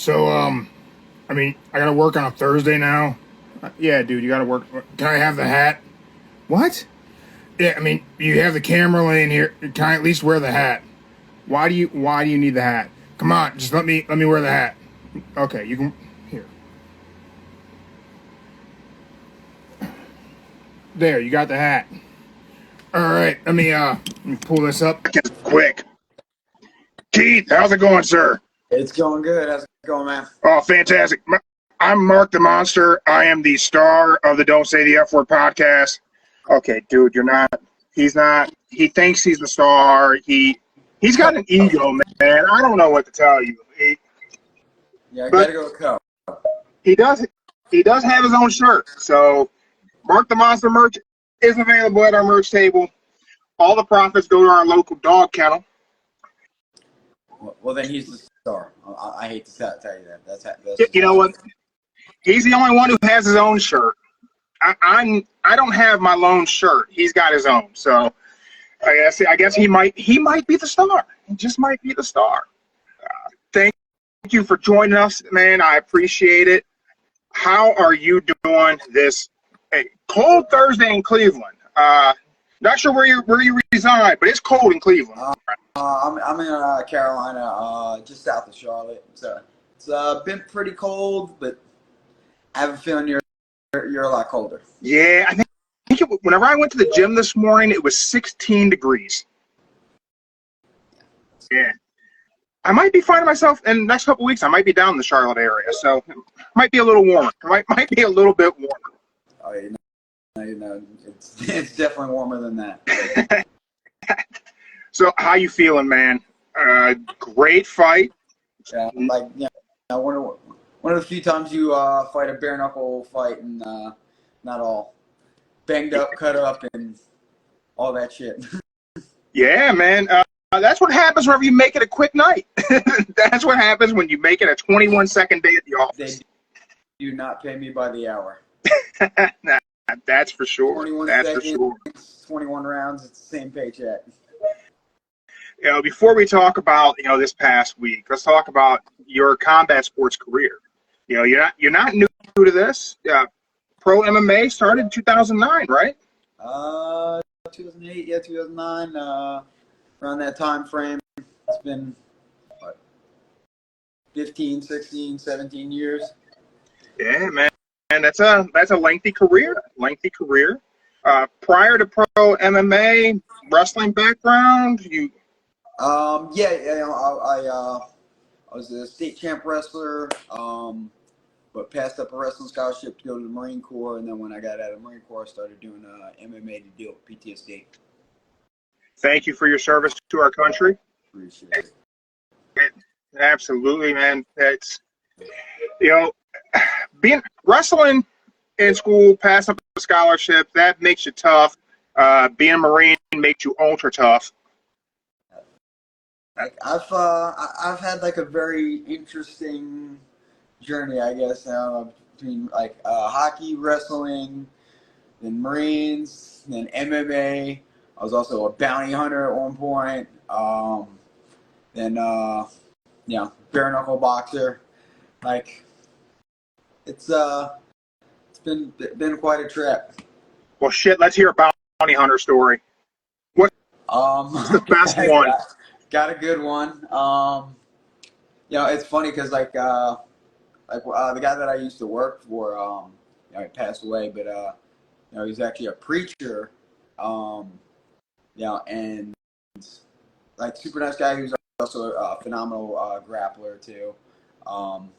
So, I mean, I gotta work on a Thursday now. Yeah, dude, you gotta work. Can I have the hat? What? Yeah, I mean, you have the camera laying here. Can I at least wear the hat? Why do you need the hat? Come on, just let me wear the hat. Okay, you can here. There, you got the hat. All right, let me pull this up. Quick. Keith, how's it going, sir? It's going good. How's it going, man? Oh, fantastic. I'm Mark the Monster. I am the star of the Don't Say the F Word podcast. Okay, dude, you're not. He's not. He thinks he's the star. He's got an ego, man. I don't know what to tell you. Yeah, I gotta go with Co. He does. He does have his own shirt. So, Mark the Monster merch is available at our merch table. All the profits go to our local dog kennel. Well, then he's the star. I hate to tell you that. That's You know what? He's the only one who has his own shirt. I don't have my lone shirt. He's got his own. So I guess he might be the star. He just might be the star. Thank you for joining us, man. I appreciate it. How are you doing this cold Thursday in Cleveland? Not sure where you reside, but it's cold in Cleveland. I'm in Carolina, just south of Charlotte. So it's been pretty cold, but I have a feeling you're a lot colder. Yeah, I think whenever I went to the gym this morning, it was 16 degrees. Yeah. I might be finding myself in the next couple of weeks. I might be down in the Charlotte area, so it might be a little warmer. It might be a little bit warmer. Oh, it's definitely warmer than that. So, how you feeling, man? Great fight. Yeah, one of the few times you fight a bare knuckle fight and not all banged up, cut up, and all that shit. Yeah, man. That's what happens whenever you make it a quick night. That's what happens when you make it a 21-second day at the office. They do not pay me by the hour. That's for sure. 21 That's seconds, for sure. 21 rounds, it's the same paycheck. Before we talk about this past week, let's talk about your combat sports career. You're not new to this. Pro MMA started in 2009, right? 2008, yeah, 2009. Around that time frame, it's been what, 15, 16, 17 years. Yeah, man. And that's a lengthy career. Prior to pro MMA, wrestling background, I was a state champ wrestler, but passed up a wrestling scholarship to go to the Marine Corps, and then when I got out of the Marine Corps, I started doing MMA to deal with PTSD. Thank you for your service to our country. Appreciate it. Absolutely, man. It's being wrestling in school, passing up a scholarship, that makes you tough. Being a Marine makes you ultra tough. I've had like a very interesting journey, I guess, between like hockey, wrestling, then Marines, then MMA. I was also a bounty hunter at one point. Then bare knuckle boxer. Like it's been quite a trip. Well, shit. Let's hear a bounty hunter story. What's the best one? Got a good one. It's funny because the guy that I used to work for, he passed away, but he was actually a preacher. And like super nice guy who's also a phenomenal grappler too. I'm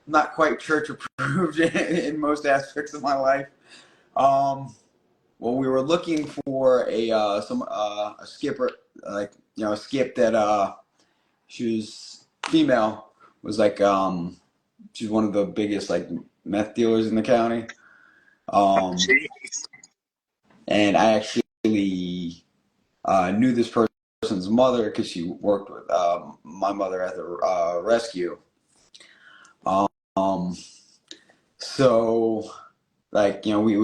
not quite church approved in most aspects of my life. We were looking for a skipper, a skip that she was female, was like she's one of the biggest like meth dealers in the county. And I actually knew this person's mother because she worked with my mother at the rescue. So we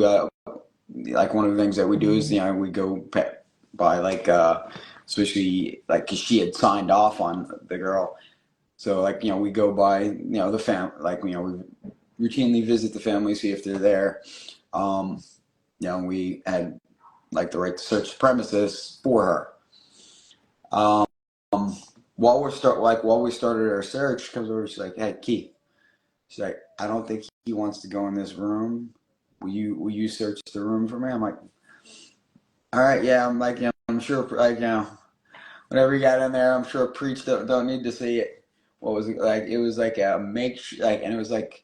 like one of the things that we do is we go by especially like 'cause she had signed off on the girl, So like, we go by, like, we routinely visit the family, see if they're there. We had like the right to search the premises for her. Um, while we started our search, she comes over, she's like, "Hey, Keith," she's like, "I don't think he wants to go in this room. Will you search the room for me?" I'm like, "All right, yeah." I'm like, I'm sure, like, whatever you got in there, I'm sure Preach don't need to see it. What was it like? It was like a and it was like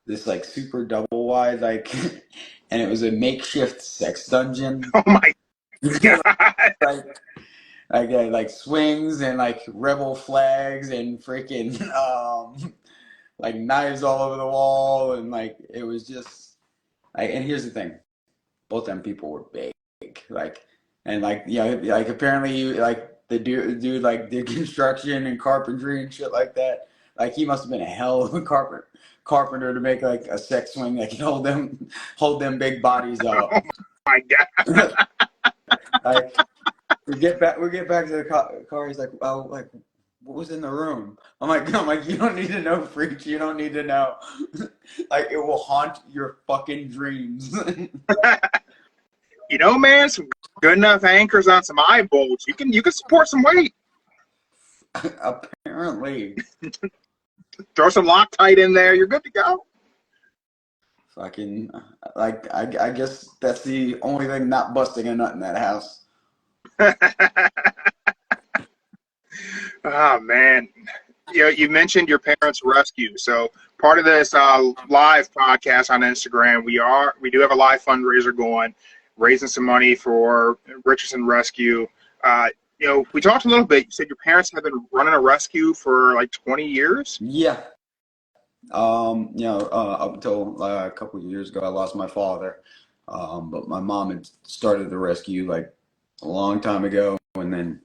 this like super double wide, like, and it was a makeshift sex dungeon. Oh my God. like like swings and like rebel flags and freaking like knives all over the wall, and like it was just like, and here's the thing, both them people were big, like, and like, like apparently like the dude like did construction and carpentry and shit like that. Like he must have been a hell of a carpenter to make like a sex swing that can hold them big bodies Oh up. my God. Like we get back to the car. He's like, "Oh, like, what was in the room?" I'm like, "You don't need to know, freak. You don't need to know. Like, it will haunt your fucking dreams." Man, some good enough anchors on some eye bolts. You can support some weight. Apparently, Throw some Loctite in there. You're good to go. fucking, like, I guess that's the only thing not busting a nut in that house. Oh man, you mentioned your parents' rescue. So part of this live podcast on Instagram, we do have a live fundraiser going, raising some money for Richardson Rescue. We talked a little bit. You said your parents have been running a rescue for like 20 years. Yeah. Up until a couple of years ago, I lost my father. But my mom had started the rescue like a long time ago, and then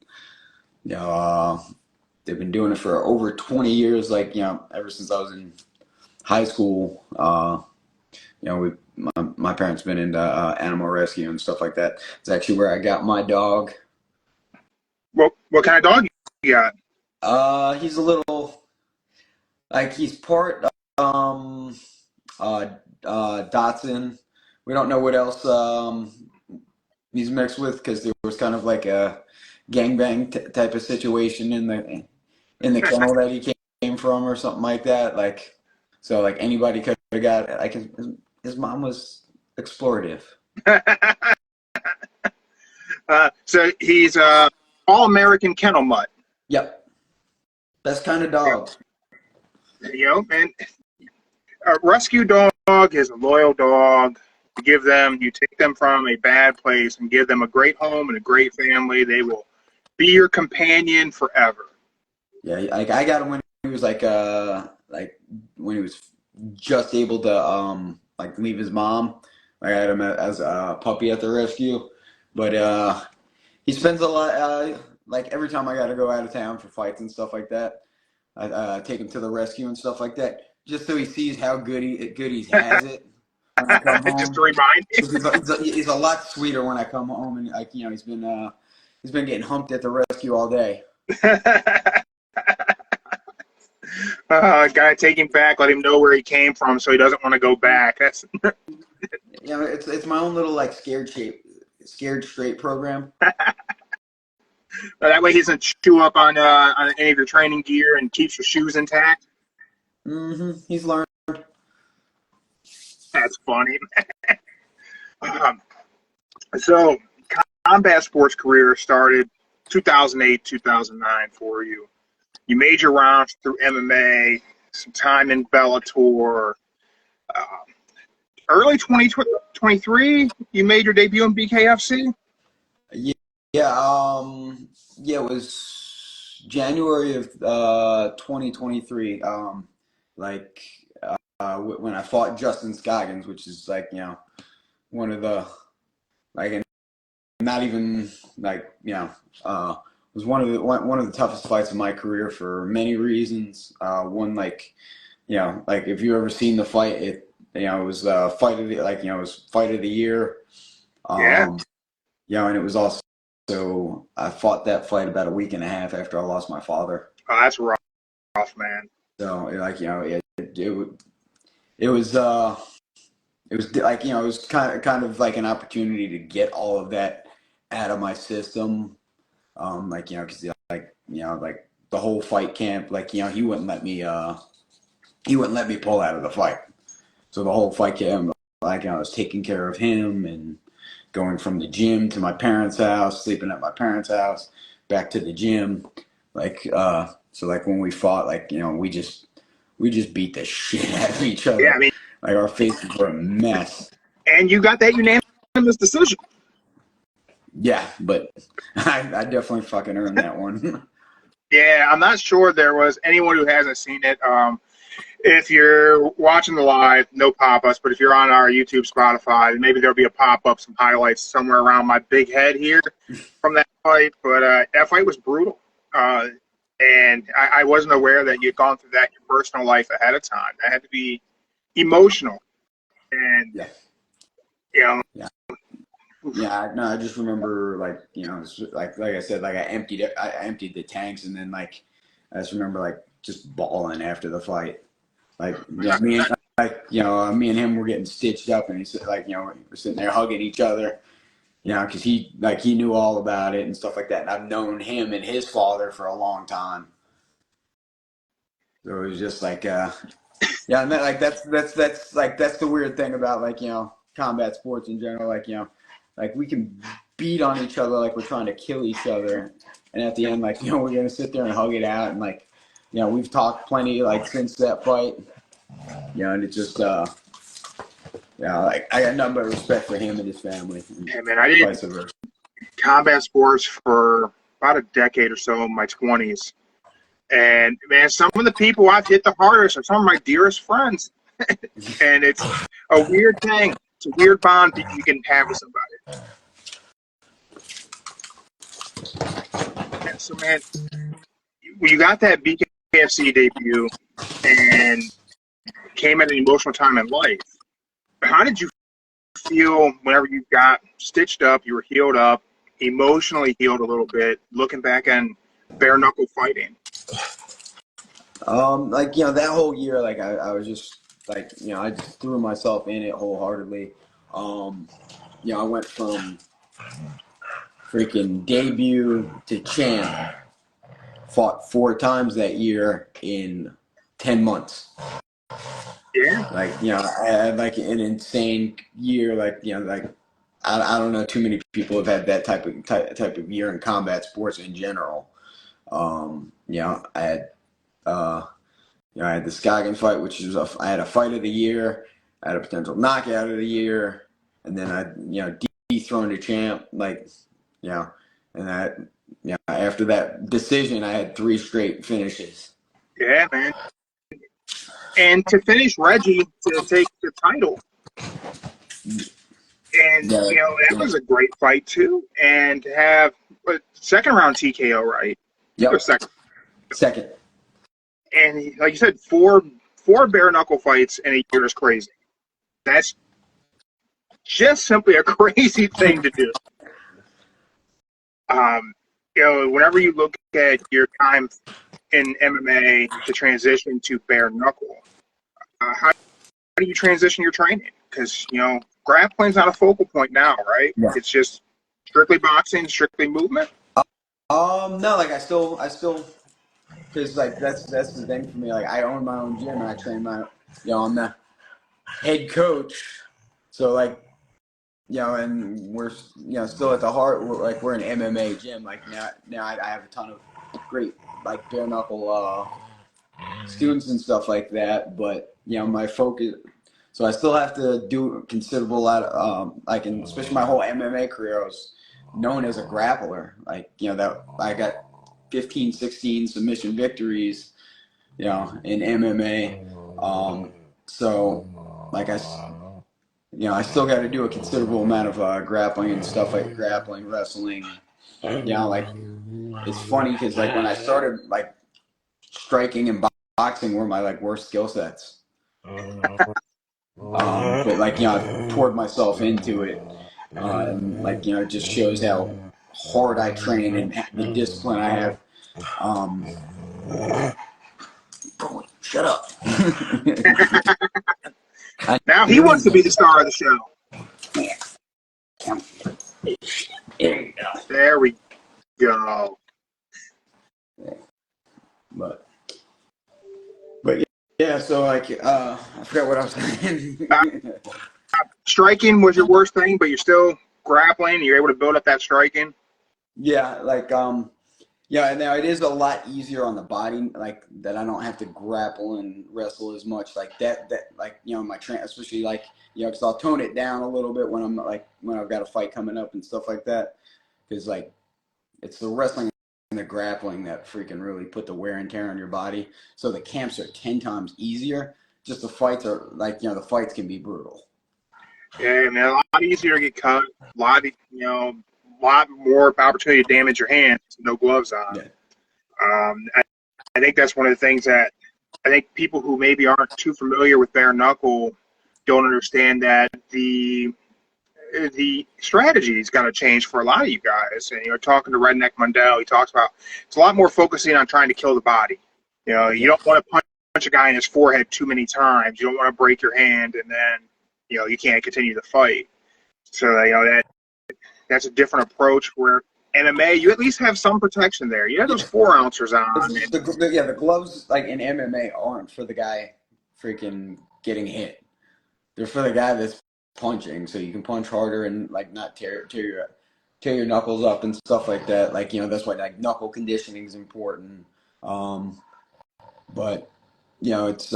they've been doing it for over 20 years. Like, ever since I was in high school. My parents been into animal rescue and stuff like that. It's actually where I got my dog. What kind of dog you got? He's a little, like, he's part uh, Dotson. We don't know what else he's mixed with, because there was kind of like a gangbang type of situation in the kennel that he came from, or something like that. Like, so like anybody could have got it. Like his mom was explorative. So he's all-American kennel mutt. Yep, best kind of dog. And a rescue dog is a loyal dog. You take them from a bad place and give them a great home and a great family. They will be your companion forever. Yeah, like I got him when he was like when he was just able to like leave his mom. I had him as a puppy at the rescue, but he spends a lot. Like every time I got to go out of town for fights and stuff like that, I take him to the rescue and stuff like that, just so he sees how good he has it when I come Just to home. remind you. He's a lot sweeter when I come home, and like, he's been getting humped at the rescue all day. Gotta take him back, let him know where he came from so he doesn't want to go back. That's It's my own little like scared straight program. that way he doesn't chew up on any of your training gear and keeps your shoes intact. He's learned. That's funny. So combat sports career started 2008, 2009 for you. You made your rounds through MMA, some time in Bellator. Uh, Early 2023, you made your debut in BKFC? Yeah, it was January of 2023. Like when I fought Justin Scoggins, which is like, one of the, like, and not even like, was one of the toughest fights of my career for many reasons. One, like, like if you ever seen the fight, it was fight of the, like, it was fight of the year. Yeah. And it was also, I fought that fight about a week and a half after I lost my father. Oh, that's rough. man. So like it was like it was kind of like an opportunity to get all of that out of my system. Like because like the whole fight camp, like he wouldn't let me pull out of the fight. So the whole fight camp, like I was taking care of him and going from the gym to my parents' house, sleeping at my parents' house, back to the gym. Like so like when we fought, like we just beat the shit out of each other. Yeah, I mean, like our faces were a mess. and you got that unanimous decision. Yeah, but I definitely fucking earned that one. Yeah, I'm not sure there was anyone who hasn't seen it. If you're watching the live, no pop-ups, but if you're on our YouTube, Spotify, maybe there'll be a pop-up, some highlights somewhere around my big head here from that fight. But that fight was brutal. And I wasn't aware that you'd gone through that in your personal life ahead of time. That had to be emotional. And, Yeah. Yeah. Yeah, no, I just remember like I said, like I emptied the tanks, and then like I just remember like just bawling after the fight. Like me and him were getting stitched up, and he's like we're sitting there hugging each other, because he knew all about it and stuff like that. And I've known him and his father for a long time, so it was just like and that, like that's the weird thing about combat sports in general, like we can beat on each other like we're trying to kill each other, and at the end we're gonna sit there and hug it out, and we've talked plenty since that fight, and it's just like I got nothing but respect for him and his family. Yeah, man, I did combat sports for about a decade or so in my 20s. And, man, some of the people I've hit the hardest are some of my dearest friends. And it's a weird thing. It's a weird bond that you can have with somebody. And so, man, you got that BKFC debut and came at an emotional time in life. How did you feel whenever you got stitched up, you were healed up, emotionally healed a little bit, looking back on bare knuckle fighting? That whole year, I was just I just threw myself in it wholeheartedly. I went from freaking debut to champ, fought 4 times that year in 10 months. Yeah. I had an insane year. I don't know too many people have had that type of year in combat sports in general. I had I had the Scoggins fight, which was I had a fight of the year, I had a potential knockout of the year, and then I dethroned a champ, and after that decision, I had 3 straight finishes. Yeah, man. And to finish Reggie to take the title. And, that was a great fight, too. And to have a second round TKO, right? Yep. Second. And like you said, four bare knuckle fights in a year is crazy. That's just simply a crazy thing to do. Whenever you look at your time in MMA to transition to bare knuckle, how do you transition your training? Because grappling's not a focal point now, right? Yeah. It's just strictly boxing, strictly movement. No, I still, because that's the thing for me. I own my own gym and I train I'm the head coach, so and we're still at the heart. We're an MMA gym. Now I have a ton of great bare knuckle students and stuff like that. But my focus. So I still have to do a considerable lot of and especially my whole MMA career, I was known as a grappler. That I got 15, 16 submission victories, in MMA. So I still got to do a considerable amount of grappling and stuff grappling, wrestling. It's funny because when I started striking and boxing were my worst skill sets. But I poured myself into it, and it just shows how hard I train and the discipline I have. Shut up. Now he wants to be the star of the show. Yeah. There you go. There we go. But yeah, so like I forgot what I was saying. Striking was your worst thing, but you're still grappling. You're able to build up that striking. Yeah, like yeah, now it is a lot easier on the body, like that I don't have to grapple and wrestle as much, like that like, you know, my especially like, you know, because I'll tone it down a little bit when I'm like, when I've got a fight coming up and stuff like that, because like it's the wrestling and the grappling that freaking really put the wear and tear on your body. So the camps are 10 times easier. Just the fights are like, you know, the fights can be brutal. Yeah, man, a lot easier to get cut. A lot, lot more opportunity to damage your hands. No gloves on. Yeah. I think that's one of the things that I think people who maybe aren't too familiar with bare knuckle don't understand, that the strategy's got to change for a lot of you guys. And you're talking to Redneck Mundell, he talks about it's a lot more focusing on trying to kill the body. You know, you don't want to punch a guy in his forehead too many times. You don't want to break your hand and then, you know, you can't continue the fight. So, you know, that's a different approach, where MMA, you at least have some protection there. You have those 4-ounces on. The gloves, like in MMA, aren't for the guy freaking getting hit. They're for the guy that's punching, so you can punch harder and like not tear your knuckles up and stuff like that. Like, you know, that's why like knuckle conditioning is important. But you know, it's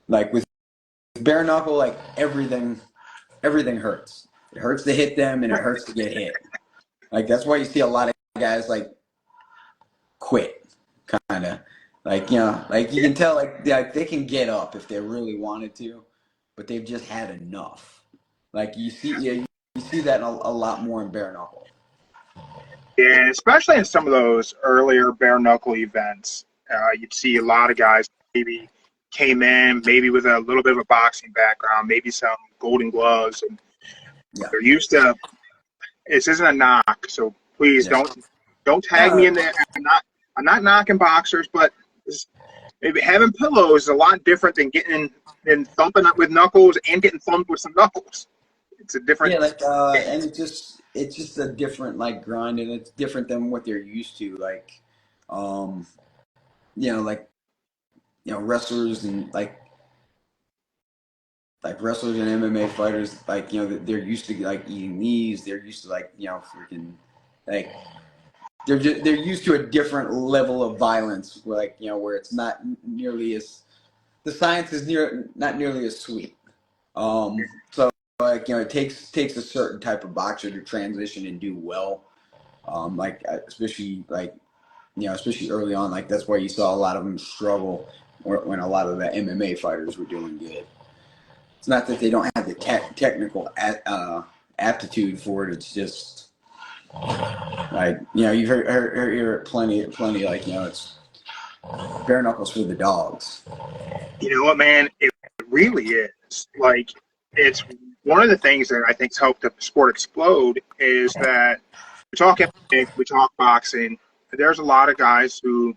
like with bare knuckle, like everything hurts. It hurts to hit them and it hurts to get hit. Like that's why you see a lot of guys like quit, kind of like, you know, like you can tell like they can get up if they really wanted to, but they've just had enough. Like you see that a lot more in bare knuckle. Yeah, especially in some of those earlier bare knuckle events, you'd see a lot of guys maybe came in maybe with a little bit of a boxing background, maybe some golden gloves, and they're used to. This isn't a knock, so please don't tag me in there. I'm not knocking boxers, but maybe having pillows is a lot different than thumping up with knuckles and getting thumped with some knuckles. It's a different. Yeah, like and it's just a different like grind, and it's different than what they're used to. Like, you know, like, you know, wrestlers and like wrestlers and MMA fighters, like, you know, they're used to like eating these. They're used to like, you know, freaking like they're used to a different level of violence, like, you know, where it's not nearly as the science is not nearly as sweet. So like, you know, it takes a certain type of boxer to transition and do well. Like especially like, you know, especially early on, like that's why you saw a lot of them struggle when a lot of the MMA fighters were doing good. It's not that they don't have the technical aptitude for it. It's just like, you know, you've heard plenty like, you know, it's bare knuckles for the dogs. You know what, man? It really is. Like, it's one of the things that I think's helped the sport explode is that we talk MMA, we talk boxing. There's a lot of guys who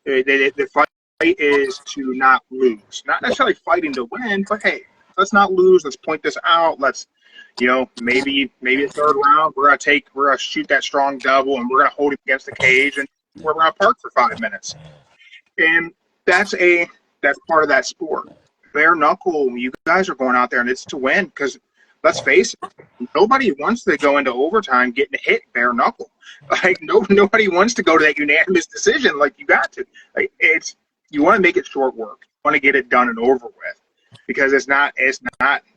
the fight is to not lose, not necessarily fighting to win, but hey, let's not lose. Let's point this out. Let's, you know, maybe the third round we're gonna shoot that strong double and we're gonna hold him against the cage and we're gonna park for 5 minutes. And that's part of that sport. Bare knuckle, you guys are going out there and it's to win, because let's face it, nobody wants to go into overtime getting hit bare knuckle. Like nobody wants to go to that unanimous decision like you got to. Like you want to make it short work. You want to get it done and over with. Because it's not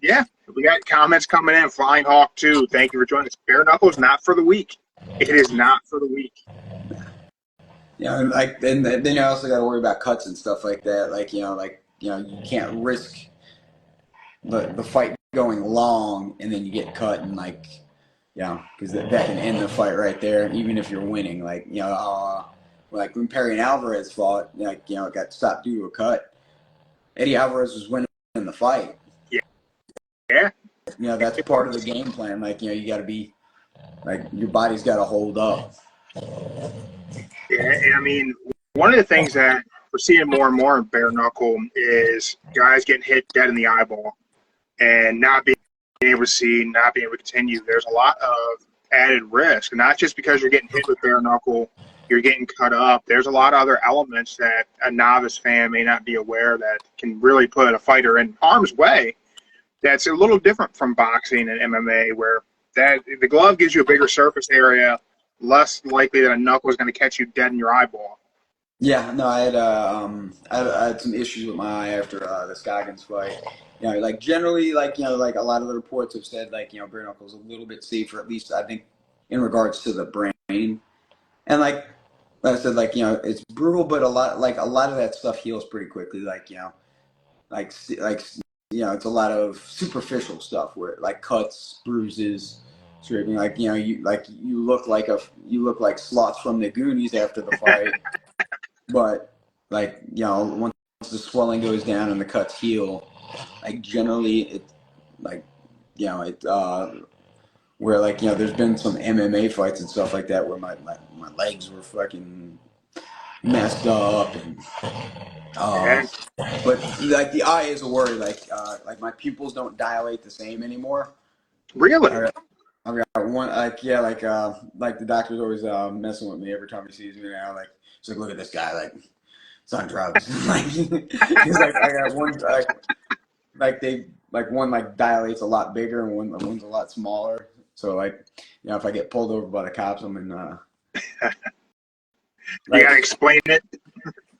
yeah. We got comments coming in. Flying Hawk 2, thank you for joining us. Bare knuckle is not for the weak. It is not for the weak. Yeah, and like then you also got to worry about cuts and stuff like that. Like, you know, you can't risk the fight going long and then you get cut, and like, you know, because that can end the fight right there, even if you're winning. Like, you know, like when Perry and Alvarez fought, like, you know, it got stopped due to a cut. Eddie Alvarez was winning the fight. Yeah. You know, that's part of the game plan. Like, you know, you got to be like, your body's got to hold up. Yeah, I mean, one of the things that we're seeing more and more in bare knuckle is guys getting hit dead in the eyeball and not being able to see, not being able to continue. There's a lot of added risk, not just because you're getting hit with bare knuckle, you're getting cut up. There's a lot of other elements that a novice fan may not be aware that can really put a fighter in harm's way. That's a little different from boxing and MMA, where that the glove gives you a bigger surface area, less likely that a knuckle is going to catch you dead in your eyeball. Yeah, no, I had some issues with my eye after the Scoggins fight. You know, like generally, like like a lot of the reports have said, like bare knuckle's a little bit safer, at least I think, in regards to the brain. And like I said, like it's brutal, but a lot of that stuff heals pretty quickly. Like it's a lot of superficial stuff where like cuts, bruises, scraping. Like you look like Sloth from the Goonies after the fight. But like once the swelling goes down and the cuts heal, like generally it like it where like there's been some MMA fights and stuff like that where my legs were fucking messed up and but like the eye is a worry, like my pupils don't dilate the same anymore. Really? I've got one like the doctor's always messing with me every time he sees me now. Like he's like, look at this guy, like it's on drugs. Like he's like, I got one one like dilates a lot bigger and one's a lot smaller. So like if I get pulled over by the cops, I'm in. You gotta explain it.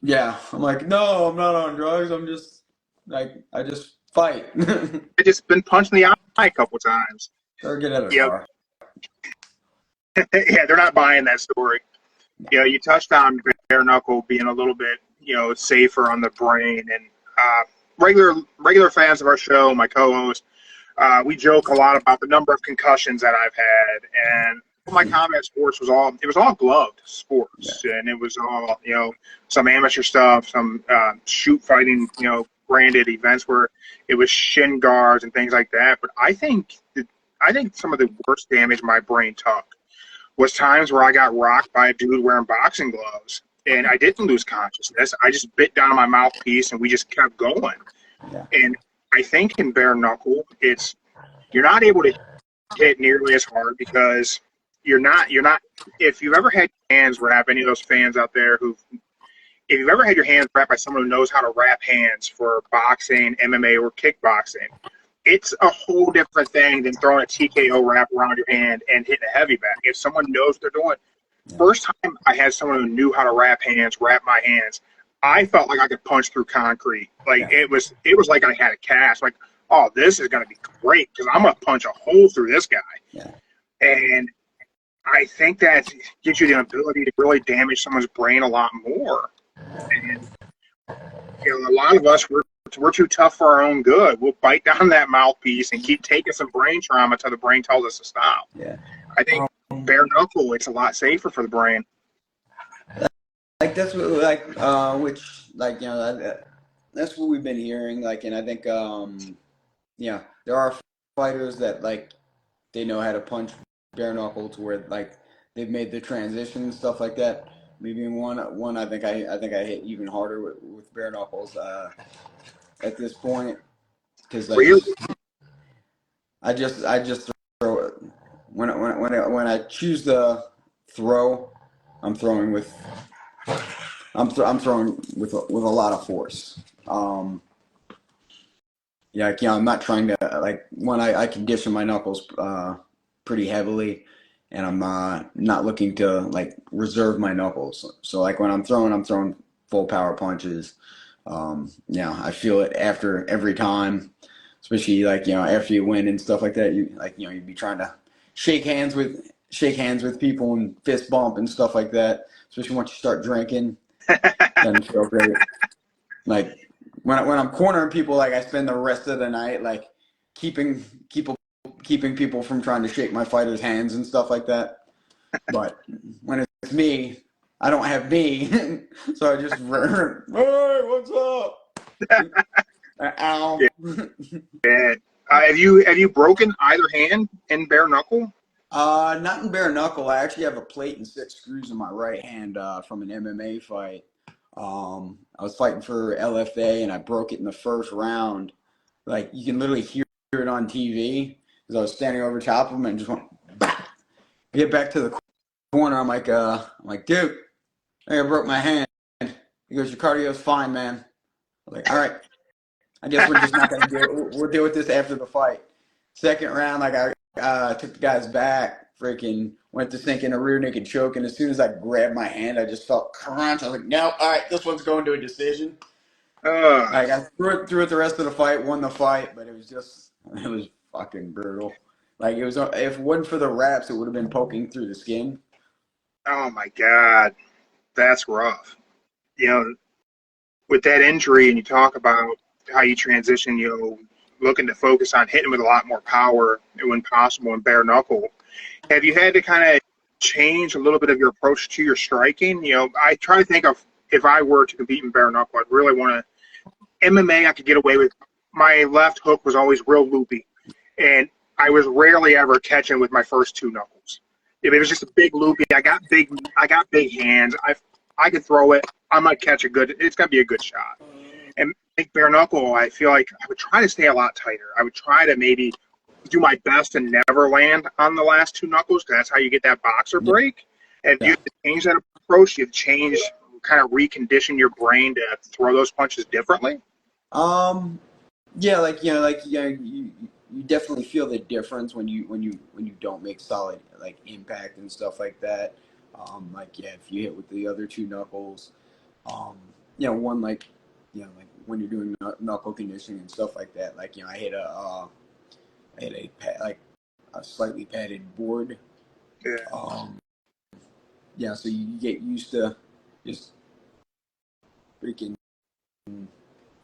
Yeah, I'm like, no, I'm not on drugs. I'm just like I just fight. I just been punched in the eye a couple times. Or get out of the car. Yeah, they're not buying that story. You touched on bare knuckle being a little bit, safer on the brain, and regular fans of our show, my co-host, we joke a lot about the number of concussions that I've had, and my combat sports was all gloved sports, and it was all some amateur stuff, some shoot fighting, branded events where it was shin guards and things like that. But I think some of the worst damage my brain took was times where I got rocked by a dude wearing boxing gloves, and I didn't lose consciousness. I just bit down on my mouthpiece, and we just kept going. Yeah. And I think in bare knuckle, you're not able to hit nearly as hard because you're not. If you've ever had your hands wrapped, any of those fans out there if you've ever had your hands wrapped by someone who knows how to wrap hands for boxing, MMA, or kickboxing, it's a whole different thing than throwing a TKO wrap around your hand and hitting a heavy back. If someone knows what they're doing, first time I had someone who knew how to wrap my hands, I felt like I could punch through concrete. Like it was like I had a cast. Like, oh, this is going to be great because I'm going to punch a hole through this guy. Yeah. And I think that gives you the ability to really damage someone's brain a lot more. And a lot of us, we're too tough for our own good. We'll bite down that mouthpiece and keep taking some brain trauma until the brain tells us to stop. Yeah, I think bare knuckle, it's a lot safer for the brain. Like that's what, that's what we've been hearing. Like, and I think there are fighters that they know how to punch bare knuckle to where they've made the transition and stuff like that. Maybe one I think I hit even harder with bare knuckles at this point because I just throw it when I choose to throw, I'm throwing with a lot of force. I'm not trying to when I condition my knuckles pretty heavily. And I'm not looking to reserve my knuckles. So when I'm throwing full power punches. I feel it after every time, especially after you win and stuff like that. You'd be trying to shake hands with people and fist bump and stuff like that. Especially once you start drinking, then it feels great. Like when I'm cornering people, I spend the rest of the night keeping people from trying to shake my fighters' hands and stuff like that. But when it's me, I don't have me, so I just hey, what's up? Ow. Yeah. Have you broken either hand in bare knuckle? Not in bare knuckle. I actually have a plate and 6 screws in my right hand from an MMA fight. I was fighting for LFA and I broke it in the first round. Like you can literally hear it on TV because I was standing over top of him and just went. Get back to the corner. I'm like, dude, I think I broke my hand. He goes, your cardio's fine, man. I'm like, all right. I guess we're just not gonna do it. We'll deal with this after the fight. Second round, like I took the guy's back, freaking went to sink in a rear naked choke, and as soon as I grabbed my hand, I just felt crunch. I was like, no, all right, this one's going to a decision. Like I threw it the rest of the fight, won the fight, but it was fucking brutal. Like it was, if it wasn't for the wraps, it would have been poking through the skin. Oh my God, that's rough. You know, with that injury, and you talk about how you transition, looking to focus on hitting with a lot more power when possible and bare knuckle. Have you had to kind of change a little bit of your approach to your striking? I try to think of if I were to compete in bare knuckle, I'd really want to. MMA, I could get away with. My left hook was always real loopy, and I was rarely ever catching with my first two knuckles. If it was just a big loopy, I got big hands. I could throw it. I might catch it's gonna be a good shot. And I think bare knuckle, I feel like I would try to stay a lot tighter. I would try to maybe do my best to never land on the last two knuckles because that's how you get that boxer break. And if you have to change that approach, you change, kind of recondition your brain to throw those punches differently. Yeah, you definitely feel the difference when you don't make solid like impact and stuff like that. If you hit with the other two knuckles, one like when you're doing knuckle conditioning and stuff like that. I hit a slightly padded board. So you get used to just freaking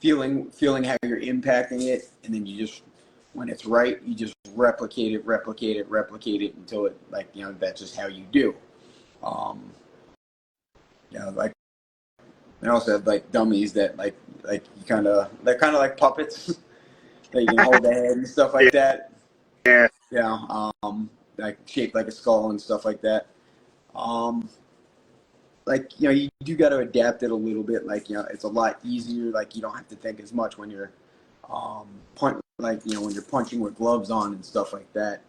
feeling how you're impacting it, and then you just, when it's right, you just replicate it until it that's just how you do. I also have like dummies that they're kind of like puppets that you can hold the head and stuff like that. Yeah. Like shaped like a skull and stuff like that. You do got to adapt it a little bit. It's a lot easier. You don't have to think as much when you're when you're punching with gloves on and stuff like that.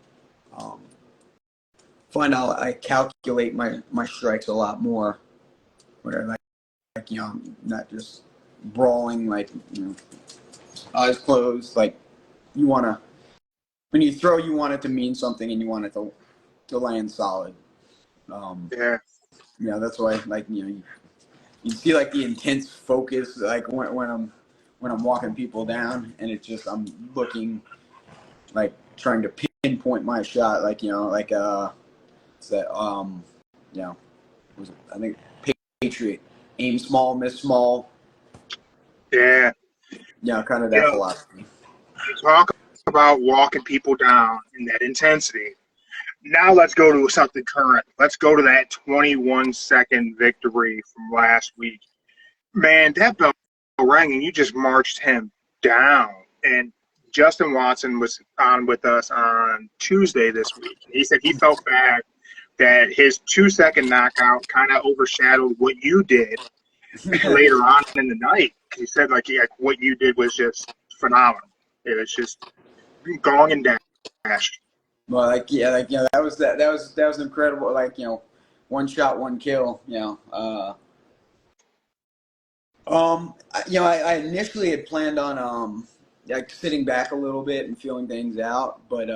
Find out I calculate my strikes a lot more. Where not just brawling, eyes closed. You want to, when you throw, you want it to mean something, and you want it to land solid. That's why you see the intense focus when I'm walking people down, and it's just I'm looking trying to pinpoint my shot, it's that I think Patriot, aim small, miss small. Yeah. Kind of that philosophy. You talk about walking people down in that intensity. Now let's go to something current. Let's go to that 21-second victory from last week. Man, that bell rang, and you just marched him down. And Justin Watson was on with us on Tuesday this week. He said he felt bad that his 2-second knockout kind of overshadowed what you did later on in the night. He said what you did was just phenomenal. It was just gong and dash. Well, that was incredible. One shot, one kill. I initially had planned on sitting back a little bit and feeling things out, but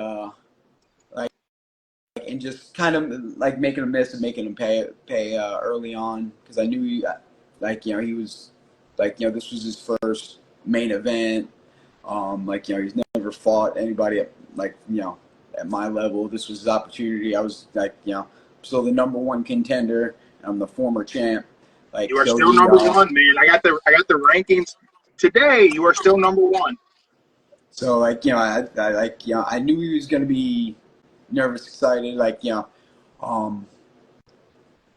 and just kind of making him miss and making him pay early on, because I knew he was this was his first main event. He's never fought anybody at my level. This was his opportunity. I was still the number one contender. I'm the former champ. You are still number one, man. I got the rankings today. You are still number one. So I knew he was going to be nervous, excited,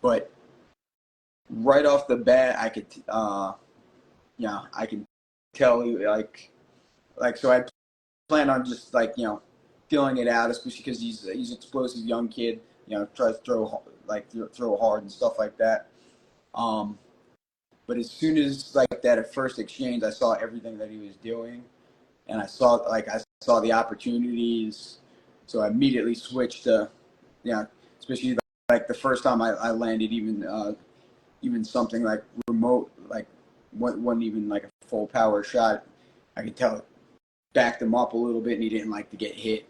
but right off the bat, I could I can tell he so I plan on just feeling it out, especially because he's an explosive young kid. Tries to throw hard and stuff like that. But as soon as like that at first exchange, I saw everything that he was doing, and I saw the opportunities, so I immediately switched to, especially like the first time I landed even something like remote, like wasn't even like a full power shot. I could tell it backed him up a little bit, and he didn't like to get hit.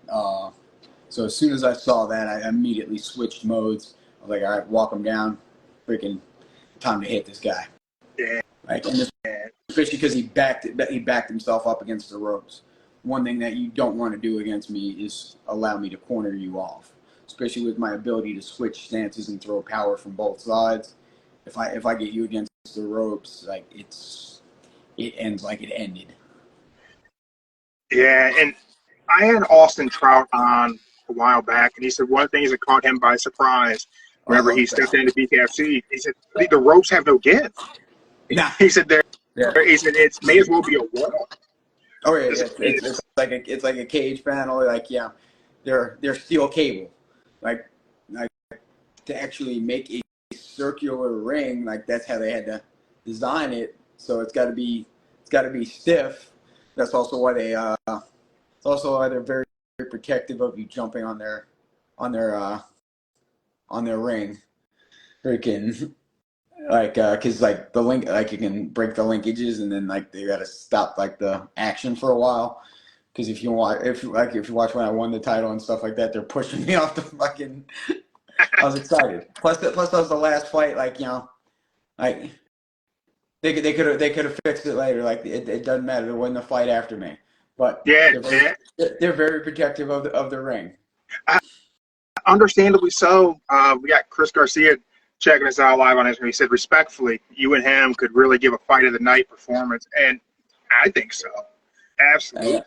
So as soon as I saw that, I immediately switched modes. I was like, all right, walk him down, freaking time to hit this guy. Yeah. Like, and especially because he backed himself up against the ropes. One thing that you don't want to do against me is allow me to corner you off, especially with my ability to switch stances and throw power from both sides. If I get you against the ropes, like it ends like it ended. Yeah, and I had Austin Trout on a while back, and he said one of the things that caught him by surprise, Oh, I whenever love he stepped Trout. into BKFC, he said the ropes have no give. Nah. He said Yeah. he said it may as well be a wall. Oh yeah, it's like a cage panel. Like they're steel cable. Like to actually make a circular ring, like that's how they had to design it. So it's got to be stiff. That's also why they're very, very protective of you jumping on their ring. Freaking like because like the link, like you can break the linkages, and then like they got to stop like the action for a while. Because if you watch when I won the title and stuff like that, they're pushing me off the fucking. I was excited. Plus that was the last fight. Like like they could have fixed it later. Like it doesn't matter. There wasn't a fight after me. But Yeah, they're very protective of the ring. understandably so. We got Chris Garcia checking us out live on Instagram. He said, respectfully, you and him could really give a fight of the night performance, and I think so. Absolutely.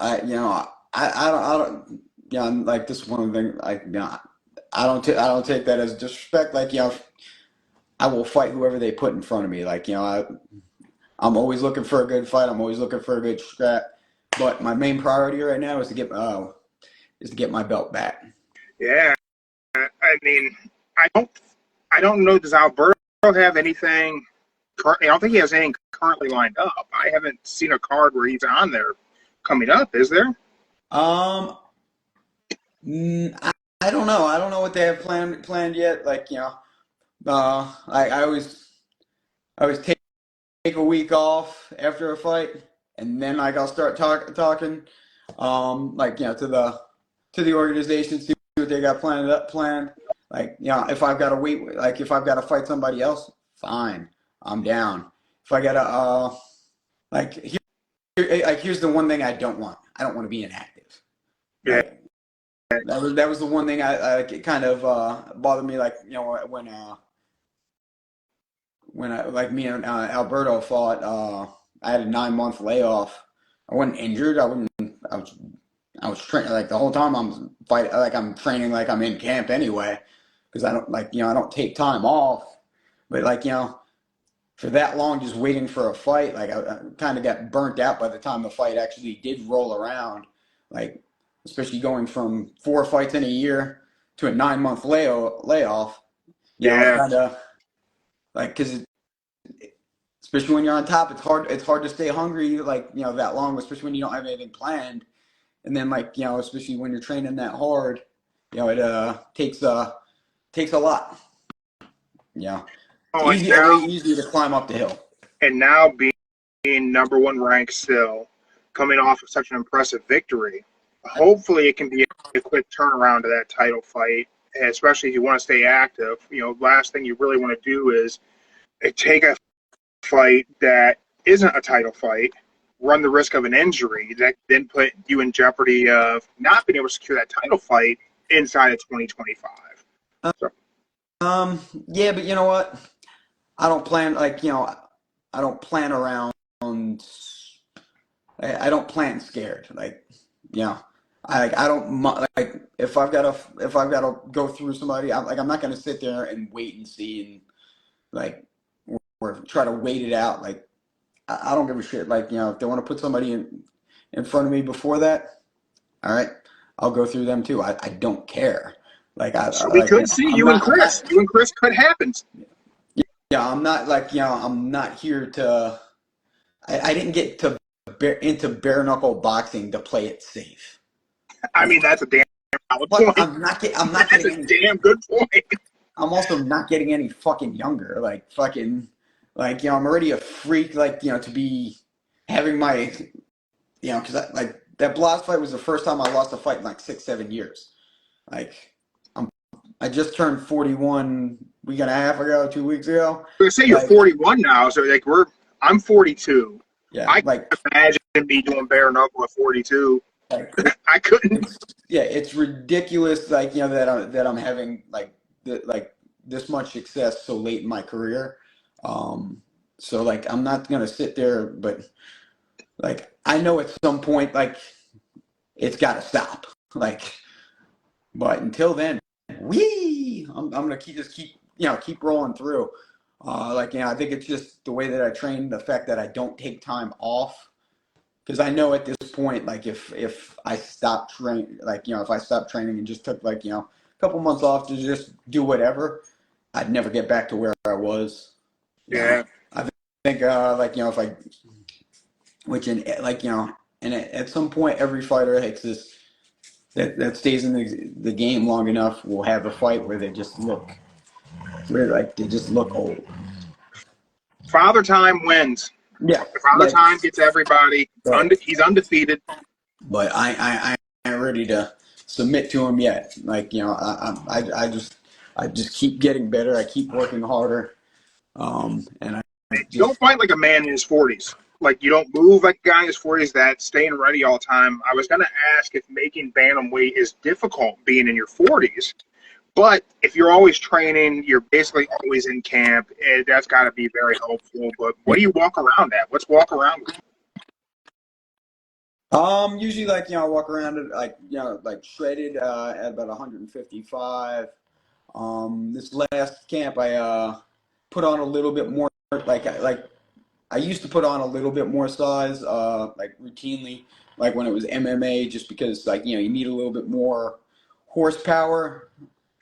I don't like this one thing. I don't take that as disrespect. Like I will fight whoever they put in front of me. Like I'm always looking for a good fight. I'm always looking for a good scrap. But my main priority right now is to get my belt back. Yeah. I mean, I don't know. Does Alberto have anything? I don't think he has anything currently lined up. I haven't seen a card where he's on there coming up. Is there? I don't know. I don't know what they have planned yet. Like I always take a week off after a fight, and then like I'll start talking, to the organization, see what they got planned. Like if I've got to wait, like if I've got to fight somebody else, fine, I'm down. If I gotta like here's the one thing I don't want. I don't want to be inactive. Yeah. Like, that was the one thing I it kind of bothered me. Like when I like me and Alberto fought, I had a 9-month layoff. I wasn't injured. I was training like the whole time. I'm fighting like I'm training like I'm in camp anyway, because I don't I don't take time off. But like for that long, just waiting for a fight, like I kind of got burnt out by the time the fight actually did roll around. Like especially going from 4 fights in a year to a 9-month layoff. Yeah. Kind of like because especially when you're on top, it's hard to stay hungry like that long, especially when you don't have anything planned. And then like especially when you're training that hard, it takes a lot. Yeah, Oh, it's way easier to climb up the hill. and now being number one ranked still, coming off of such an impressive victory, hopefully it can be a quick turnaround to that title fight, especially if you want to stay active. Last thing you really want to do is take a fight that isn't a title fight, run the risk of an injury that then put you in jeopardy of not being able to secure that title fight inside of 2025. So, Yeah, but you know what? I don't plan I don't plan around. I don't plan scared. Like I don't like if I've got to go through somebody. I'm not going to sit there and wait and see and like or try to wait it out. Like I don't give a shit. Like if they want to put somebody in front of me before that, all right, I'll go through them too. I don't care. Like so we could see I'm you and not. Chris. You and Chris could happen. I'm not like, I'm not here to. I didn't get into bare knuckle boxing to play it safe. I mean, Like, that's a damn valid but point. I'm not That's getting a any. damn good point. I'm also not getting any fucking younger. Like fucking, like I'm already a freak. Like to be having my, because like that Blas fight was the first time I lost a fight in like 6, 7 years. Like I just turned 41 week and a half ago, 2 weeks ago. I'm gonna say you're Like 41 now, so like I'm 42. yeah, I like can imagine me doing bare knuckle at 42. like I couldn't. it's yeah, it's ridiculous. Like that I'm having like this much success so late in my career. Um, so like I'm not gonna sit there, but like I know at some point like it's got to stop. Like, but until then, I'm gonna keep rolling through. Like I think it's just the way that I train, the fact that I don't take time off, because I know at this point, like if I stop train, like if I stopped training and just took like a couple months off to just do whatever, I'd never get back to where I was. Yeah. I think like if I, which in like and at some point every fighter takes this that stays in the game long enough will have a fight where they just look old. Father Time wins. Yeah, Father like, Time gets everybody. but He's undefeated. I ain't ready to submit to him yet. Like I just keep getting better. I keep working harder. And I You don't just fight like a man in his 40s. Like you don't move like a guy in his 40s that's staying ready all the time. I was gonna ask if making bantamweight is difficult being in your 40s, but if you're always training, you're basically always in camp. That's got to be very helpful. But what do you walk around at? What's walk around with? usually like I walk around at like like shredded at about 155. This last camp I put on a little bit more like I used to put on a little bit more size like routinely like when it was MMA just because like you need a little bit more horsepower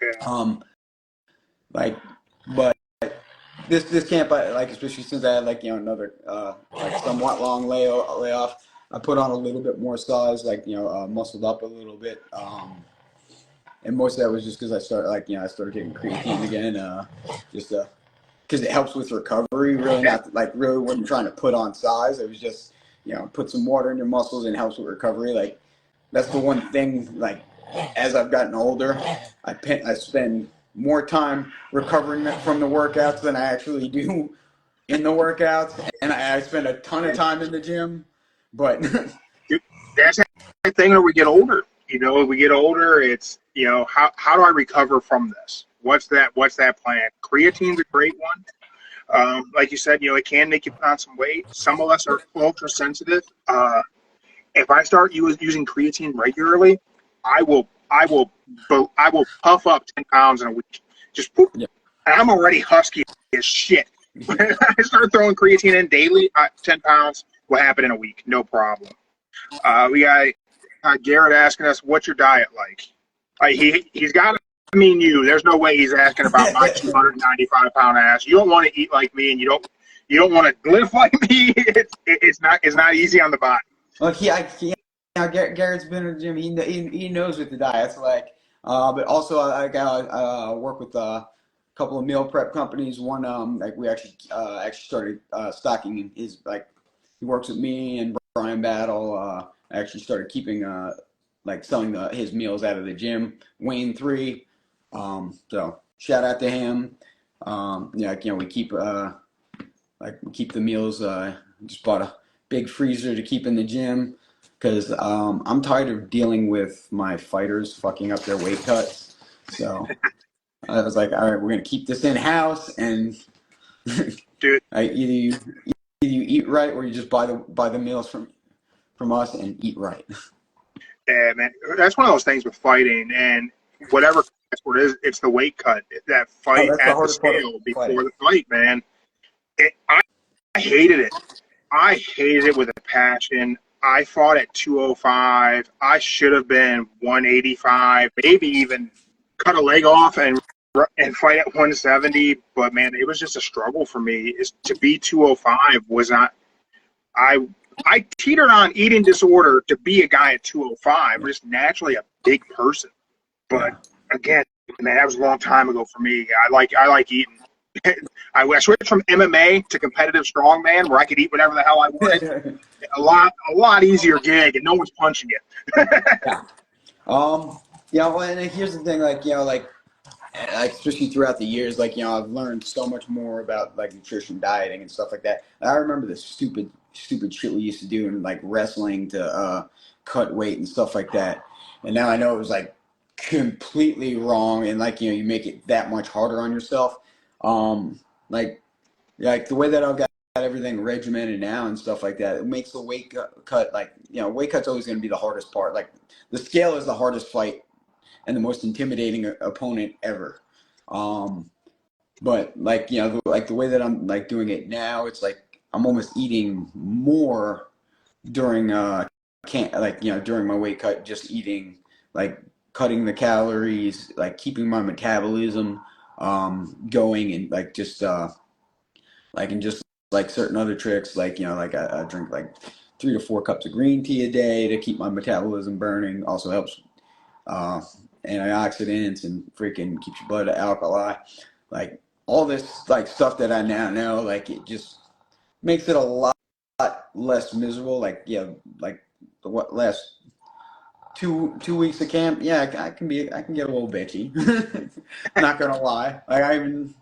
Yeah. um like but this camp I like especially since I had like another like somewhat long layoff I put on a little bit more size like muscled up a little bit and most of that was just because I started like I started taking creatine again just because it helps with recovery. Really, not like really wasn't trying to put on size. It was just put some water in your muscles and helps with recovery. Like that's the one thing. Like as I've gotten older, I spend more time recovering from the workouts than I actually do in the workouts, and I spend a ton of time in the gym. But That's the thing when we get older. When we get older, it's how do I recover from this? What's that plan? Creatine's a great one. Like you said, it can make you put on some weight. Some of us are ultra sensitive. If I start using creatine regularly, I will puff up 10 pounds in a week. Just poop. yeah, And I'm already husky as shit. When I start throwing creatine in daily, 10 pounds will happen in a week, no problem. We got Garrett asking us, "What's your diet like?" He's got to mean you. There's no way he's asking about my 295-pound ass. You don't want to eat like me, and you don't want to live like me. It's not easy on the body. well, Garrett's been in the gym. He knows what the diet's like. But also I work with a couple of meal prep companies. One like we actually started stocking his like he works with me and Brian Battle. Actually started keeping like selling his meals out of the gym. Wayne 3. So shout out to him. Yeah, we keep we keep the meals. Just bought a big freezer to keep in the gym because I'm tired of dealing with my fighters fucking up their weight cuts. So I was like, all right, we're gonna keep this in house, and Dude, either you eat right or you just buy the meals from us and eat right. yeah, man, that's one of those things with fighting and whatever sport it is. It's the weight cut, that Oh, fight that's the at the hardest part of scale fighting. before the fight, man. I hated it. I hated it with a passion. I fought at 205. I should have been 185, maybe even cut a leg off and and fight at 170, but man, it was just a struggle for me. Is to be 205 was not. I teetered on eating disorder to be a guy at 205. I'm just naturally a big person, but again, man, that was a long time ago for me. I like eating. I switched from MMA to competitive strongman, where I could eat whatever the hell I wanted. a lot easier gig, and no one's punching it. Yeah. Well, and here's the thing, like especially throughout the years, I've learned so much more about like nutrition, dieting, and stuff like that. I remember the stupid shit we used to do in like wrestling to cut weight and stuff like that. And now I know it was like completely wrong, and you make it that much harder on yourself. Like the way that I've got everything regimented now and stuff like that, it makes the weight cut weight cut's always going to be the hardest part. Like the scale is the hardest fight and the most intimidating opponent ever. But the way that I'm like doing it now, it's like I'm almost eating more during during my weight cut, just eating, like cutting the calories, like keeping my metabolism going, and just certain other tricks, I drink like 3 to 4 cups of green tea a day to keep my metabolism burning. Also helps antioxidants and freaking keeps your blood alkali. Like all this like stuff that I now know, like it just makes it a lot less miserable. The last two weeks of camp, I can get a little bitchy. Not gonna lie. I even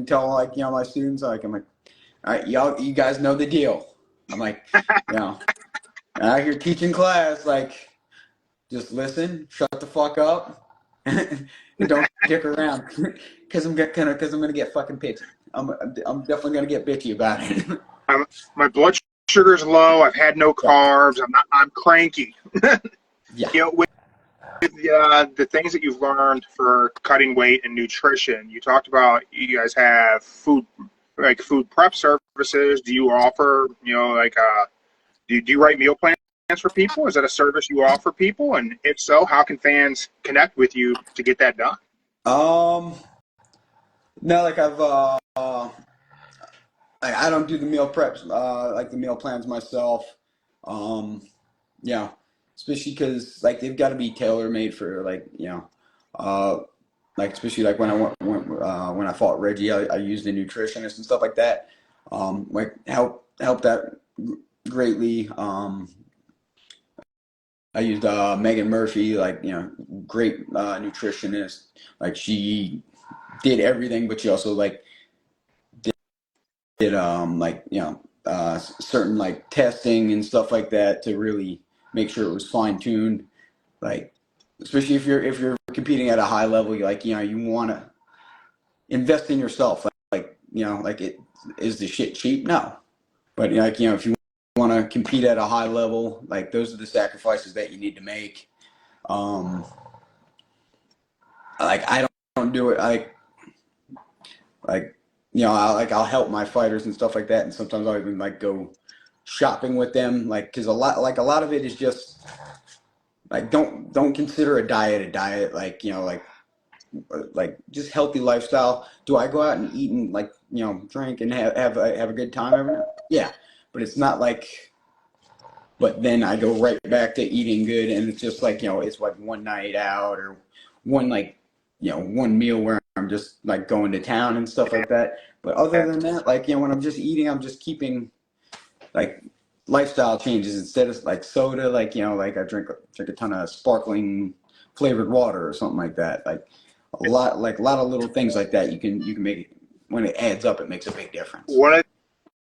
tell my students, I'm like, all right, y'all, you guys know the deal. I'm like, I'm out here teaching class, just listen, shut the fuck up, and don't dick around, because I'm gonna get fucking bitchy. I'm definitely gonna get bitchy about it. My blood sugar's low. I've had no carbs. I'm cranky. Yeah. With the things that you've learned for cutting weight and nutrition, you talked about you guys have food prep services. Do you offer, do you write meal plans for people? Is that a service you offer people? And if so, how can fans connect with you to get that done? No, I don't do the meal preps, the meal plans myself. Especially because they've got to be tailor made for especially when I fought Reggie, I used a nutritionist and stuff like that. Help that greatly. I used Megan Murphy, great nutritionist. She did everything, but she also did certain testing and stuff like that to really make sure it was fine tuned. Especially if you're competing at a high level, you want to invest in yourself. Is the shit cheap? No, but if you want to compete at a high level, those are the sacrifices that you need to make. I don't do it. I'll help my fighters and stuff like that, and sometimes I'll even go shopping with them, because a lot of it is just don't consider a diet, just healthy lifestyle. Do I go out and eat and drink and have a good time every night? Yeah, but it's not but then I go right back to eating good, and it's just it's one night out, or one one meal where I'm just going to town and stuff like that. But other than that, when I'm just eating, I'm just keeping lifestyle changes. Instead of soda, I drink a ton of sparkling flavored water or something like that. A lot of little things like that. You can make it, when it adds up, it makes a big difference. One of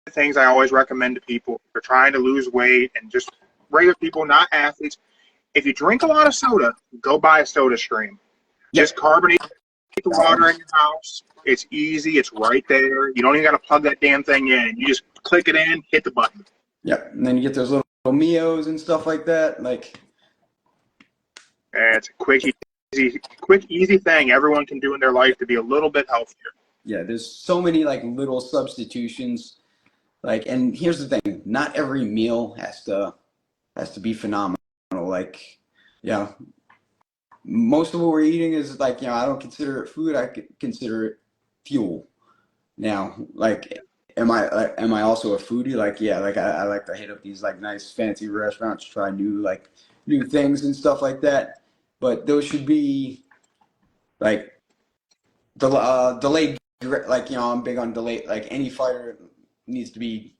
the things I always recommend to people if they're trying to lose weight, and just regular people, not athletes, if you drink a lot of soda, go buy a soda stream. Yep. Just carbonate the water in your house. It's easy. It's right there. You don't even got to plug that damn thing in. You just click it in, hit the button. Yep. And then you get those little Mios and stuff like that. It's a quick, easy thing everyone can do in their life to be a little bit healthier. Yeah, there's so many little substitutions. And here's the thing: not every meal has to be phenomenal. most of what we're eating is like, I don't consider it food. I consider it fuel. Now, like, am I also a foodie? Like, yeah, like I like to hit up these like nice fancy restaurants, try new things and stuff like that. But those should be like delayed. Like, I'm big on delayed. Like any fighter needs to be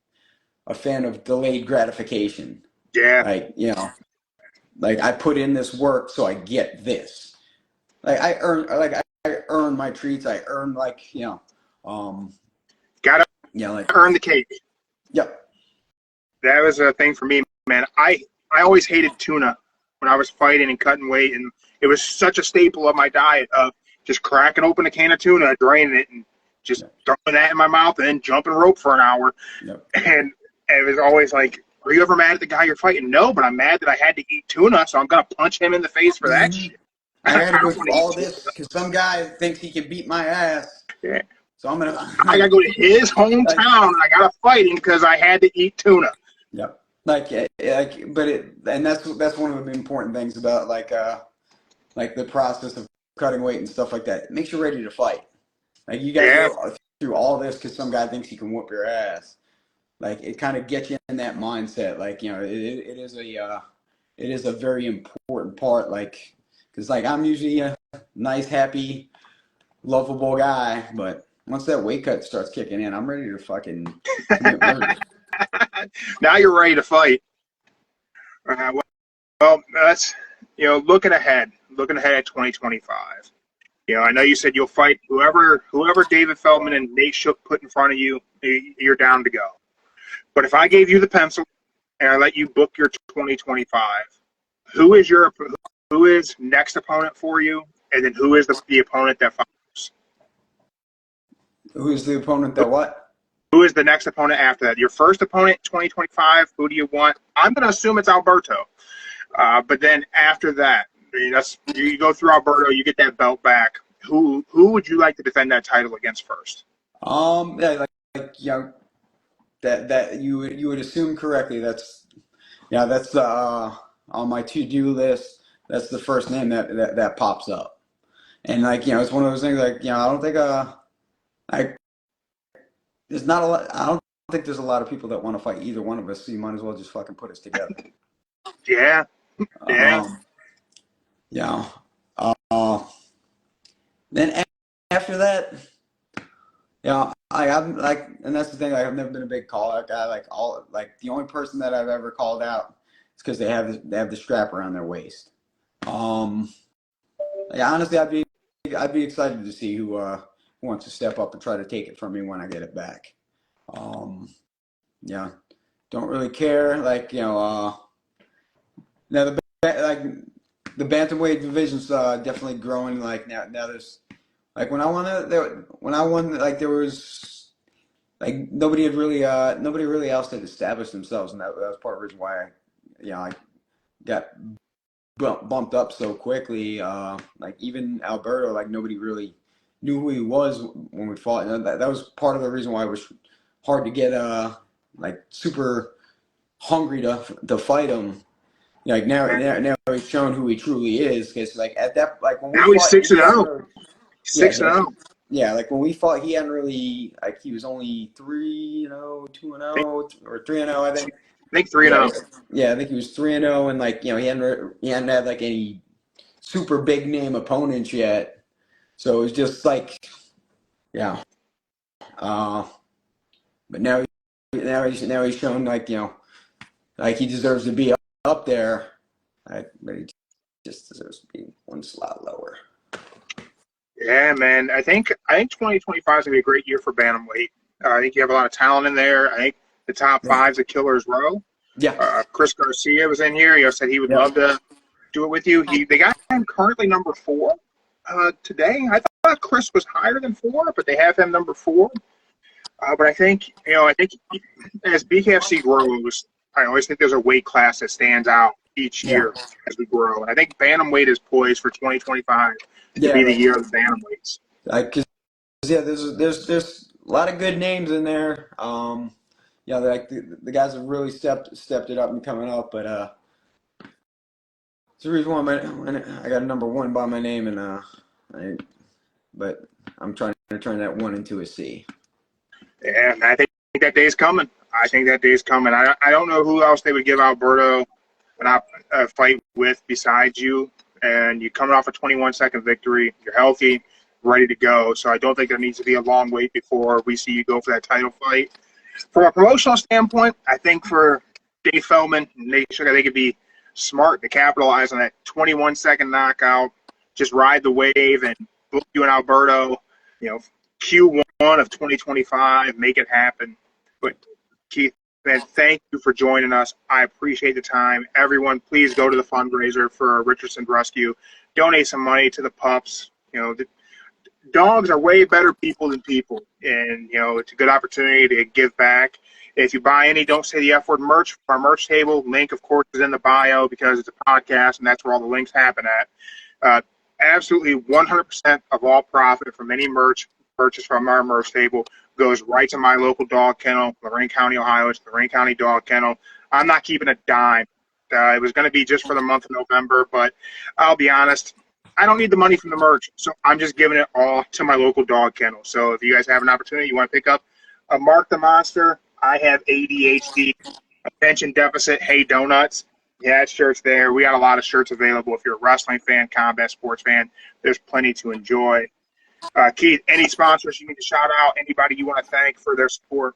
a fan of delayed gratification. Yeah. Like, like I put in this work so I get this. Like I earn my treats. I earn um, Gotta like earn the cake. yep. That was a thing for me, man. I always hated tuna when I was fighting and cutting weight, and it was such a staple of my diet of just cracking open a can of tuna, draining it, and just throwing that in my mouth, and then jumping rope for an hour. Yep. And it was always like, are you ever mad at the guy you're fighting? No, but I'm mad that I had to eat tuna, so I'm gonna punch him in the face for that shit. I gotta go through all this because some guy thinks he can beat my ass. Yeah. So I'm gonna. I gotta go to his hometown, and I gotta fight him because I had to eat tuna. Yep. And that's one of the important things about like the process of cutting weight and stuff like that. It makes you ready to fight. Like you guys go through all this because some guy thinks he can whoop your ass. Like it kind of gets you in that mindset. Like it is a very important part. Like because like I'm usually a nice, happy, lovable guy, but once that weight cut starts kicking in, I'm ready to fucking commit murder. Now you're ready to fight. Well, that's looking ahead at 2025. I know you said you'll fight whoever David Feldman and Nate Shook put in front of you. You're down to go. But if I gave you the pencil and I let you book your 2025, who is next opponent for you, and then who is the opponent that follows? Who is the opponent that what? Who is the next opponent after that? Your first opponent, 2025. Who do you want? I'm going to assume it's Alberto. But then after that, you go through Alberto, you get that belt back. Who would you like to defend that title against first? Yeah, that you would assume correctly. That's on my to-do list. That's the first name that pops up. And it's one of those things like I don't think there's not a lot. I don't think there's a lot of people that want to fight either one of us. So you might as well just fucking put us together. Yeah. Then after that, I'm like, and that's the thing. Like, I've never been a big call out guy. The only person that I've ever called out is because they have the strap around their waist. Honestly, I'd be excited to see who wants to step up and try to take it from me when I get it back. Don't really care. Now the bantamweight division's definitely growing. Like now there's when I won there was nobody really else had established themselves, and that was part of the reason why I got bumped up so quickly. Even Alberto, nobody really knew who he was when we fought. And that was part of the reason why it was hard to get super hungry to fight him. Now he's shown who he truly is. Because at that when we now fought, he's 6-0. 6-0. Yeah, when we fought, he hadn't really he was only 3-0, 2-0, or 3-0, I think. I think 3-0. Yeah, I think he was 3-0, and he hadn't had any super big name opponents yet. So it was just but now he's shown he deserves to be up there. But he just deserves to be one slot lower. Yeah, man. I think 2025 is going to be a great year for bantamweight. I think you have a lot of talent in there. I think the top five's a killer's row. Yeah. Chris Garcia was in here. He said he would love to do it with you. They got him currently number 4 today. I thought Chris was higher than 4, but they have him number 4. But I think as BKFC grows, I always think there's a weight class that stands out each year as we grow. And I think bantamweight is poised for 2025 to be the year of the bantamweights. There's a lot of good names in there. The guys have really stepped it up and coming up, but It's the reason why I got a number 1 by my name, and but I'm trying to turn that 1 into a C. Yeah, I think that day's coming. I think that day's coming. I don't know who else they would give Alberto a fight with besides you. And you're coming off a 21-second victory. You're healthy, ready to go. So I don't think there needs to be a long wait before we see you go for that title fight. From a promotional standpoint, I think for Dave Feldman and Nate Sugar, they could be smart to capitalize on that 21-second knockout. Just ride the wave and book you and Alberto, Q1 of 2025, make it happen. But Keith, man, thank you for joining us. I appreciate the time. Everyone, please go to the fundraiser for Richardson Rescue. Donate some money to the pups. The dogs are way better people than people, and it's a good opportunity to give back. If you buy any Don't Say the F Word merch from our merch table, link, of course, is in the bio because it's a podcast, and that's where all the links happen at. Absolutely 100% of all profit from any merch purchase from our merch table goes right to my local dog kennel, Lorraine County, Ohio. It's the Lorraine County Dog Kennel. I'm not keeping a dime. It was going to be just for the month of November, but I'll be honest, I don't need the money from the merch, so I'm just giving it all to my local dog kennel. So if you guys have an opportunity, you want to pick up a Mark the Monster, I have ADHD, attention deficit, hey donuts. Yeah, shirts there. We got a lot of shirts available. If you're a wrestling fan, combat sports fan, there's plenty to enjoy. Keith, any sponsors you need to shout out? Anybody you want to thank for their support?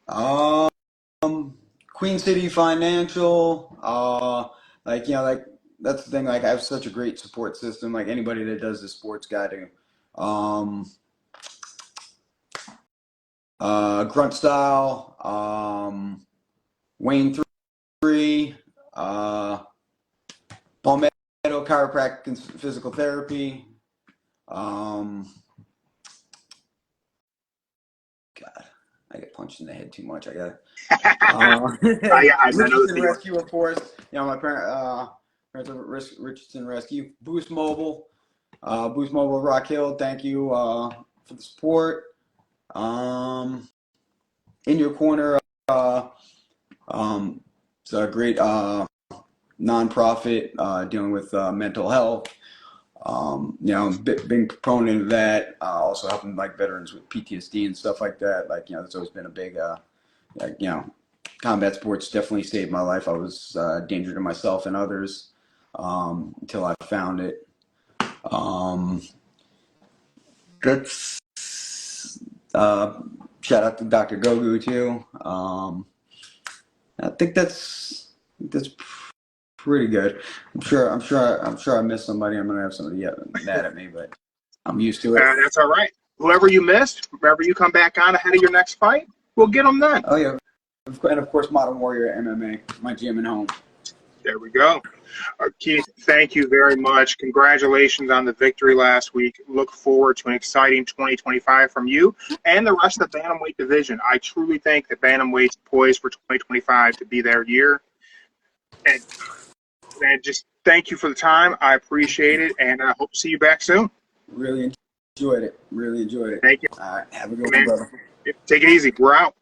Queen City Financial. Like that's the thing. Like I have such a great support system. Like anybody that does the sports guy Grunt Style. Wayne 3. Palmetto Chiropractic and Physical Therapy. God, I get punched in the head too much. I got Richardson Rescue, of course. My parents are Richardson Rescue. Boost Mobile, Rock Hill. Thank you for the support. In Your Corner, it's a great nonprofit dealing with mental health. Being proponent of that, also helping like veterans with PTSD and stuff like that. It's always been a big, combat sports definitely saved my life. I was a danger to myself and others until I found it. That's shout out to Dr. Gogu too. I think that's pretty good. I'm sure I missed somebody. I'm gonna have somebody mad at me, but I'm used to it. That's all right. Whoever you missed, wherever you come back on ahead of your next fight, we'll get them then. Oh yeah, and of course Modern Warrior MMA, my gym and home. There we go. Keith, thank you very much. Congratulations on the victory last week. Look forward to an exciting 2025 from you and the rest of the bantamweight division. I truly think that bantamweight's poised for 2025 to be their year. And just thank you for the time. I appreciate it, and I hope to see you back soon. Really enjoyed it. Thank you. All right, have a good one, brother. Take it easy. We're out.